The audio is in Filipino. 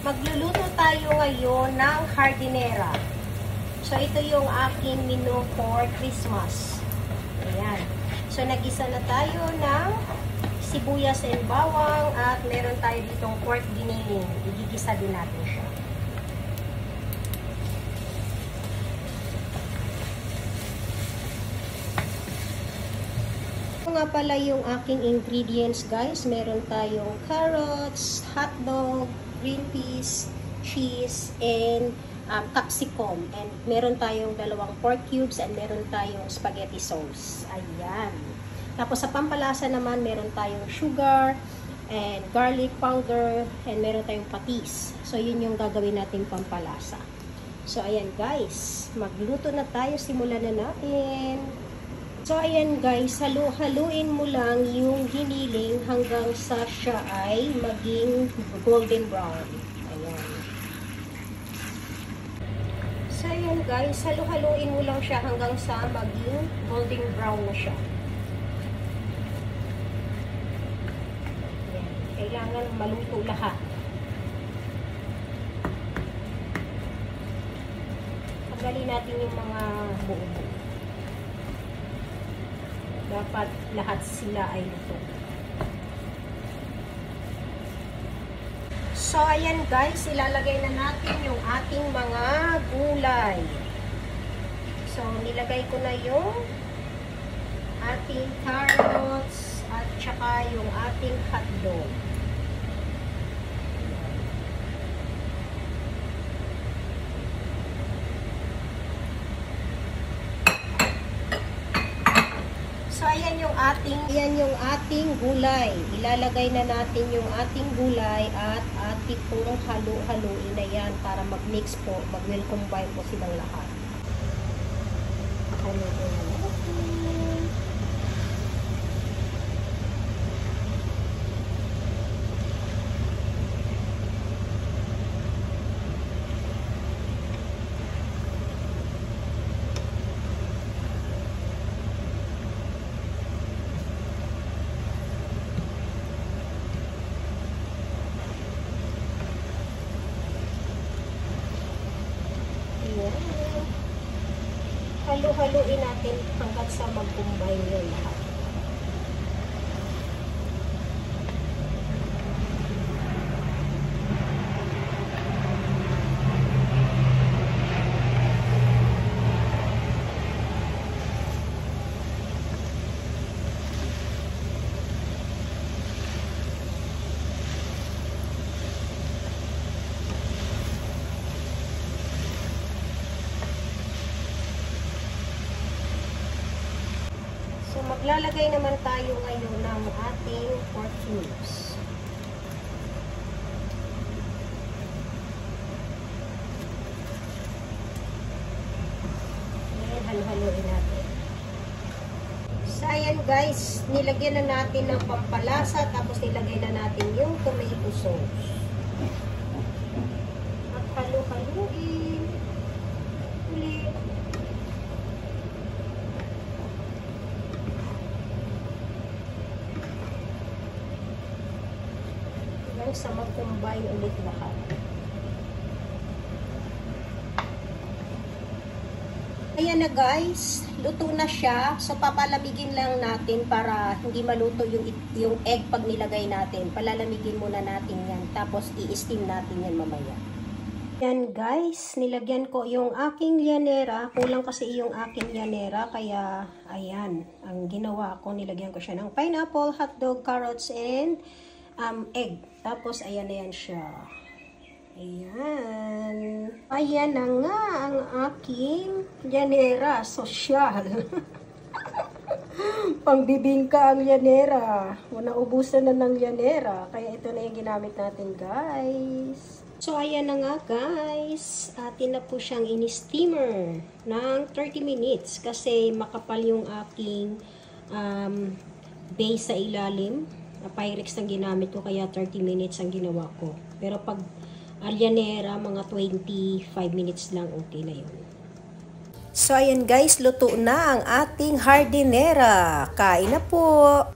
Magluluto tayo ngayon ng hardinera. So, ito yung aking menu for Christmas. Ayan. So, nagisa na tayo ng sibuyas and bawang at meron tayo ditong pork giniling. Igigisa din natin siya. Ito nga pala yung aking ingredients, guys. Meron tayong carrots, hotdog, green peas, cheese, and capsicum. And meron tayong dalawang pork cubes and meron tayong spaghetti sauce. Ayan. Tapos sa pampalasa naman, meron tayong sugar and garlic powder and meron tayong patis. So, yun yung gagawin nating pampalasa. So, ayan guys. Magluto na tayo. Simulan na natin. So, ayan guys. Haluin mo lang yung giniling hanggang sa siya ay maging golden brown. Ayan. So, ayan guys. Haluin mo lang siya hanggang sa maging golden brown na siya. Ayan. Kailangan maluto lahat. Tanggalin natin yung mga buo-buo. Dapat lahat sila ay luto. So, ayan guys, ilalagay na natin yung ating mga gulay. So, nilagay ko na yung ating carrots at saka yung ating hotdog. So, ayan yung ating gulay. Ilalagay na natin yung ating gulay at ating pong halu-haluin na yan para mag-mix po, mag-well combine po silang lahat. Haluin na natin. Halu-haluin natin hanggang sa mag-combine yung lahat. Maglalagay naman tayo ngayon ng ating pork cubes. Ayan, halu-haluin natin. So, ayan guys, nilagyan na natin ng pampalasa, tapos nilagay na natin yung tomato sauce. At halu-haluin ulit. Sa mag-combine ulit lahat. Ayan na guys, luto na siya. So papalamigin lang natin para hindi maluto yung egg pag nilagay natin. Palalamigin muna natin yan. Tapos i-steam natin yan mamaya. Yan guys, nilagyan ko yung aking llanera. Kulang kasi yung aking llanera. Kaya ayan, ang ginawa ko, nilagyan ko siya ng pineapple, hotdog, carrots, and egg. Tapos, ayan na yan siya. Ayan. Ayan na nga ang aking llanera. Sosyal. Pangbibingka ang llanera. Naubusan na ng llanera. Kaya ito na yung ginamit natin, guys. So, ayan na nga, guys. Atin na po siyang in-steamer ng 30 minutes. Kasi makapal yung aking base sa ilalim. Pyrex ang ginamit ko, kaya 30 minutes ang ginawa ko. Pero pag llanera, mga 25 minutes lang, okay na yun. So, ayan guys, luto na ang ating hardinera. Kain na po!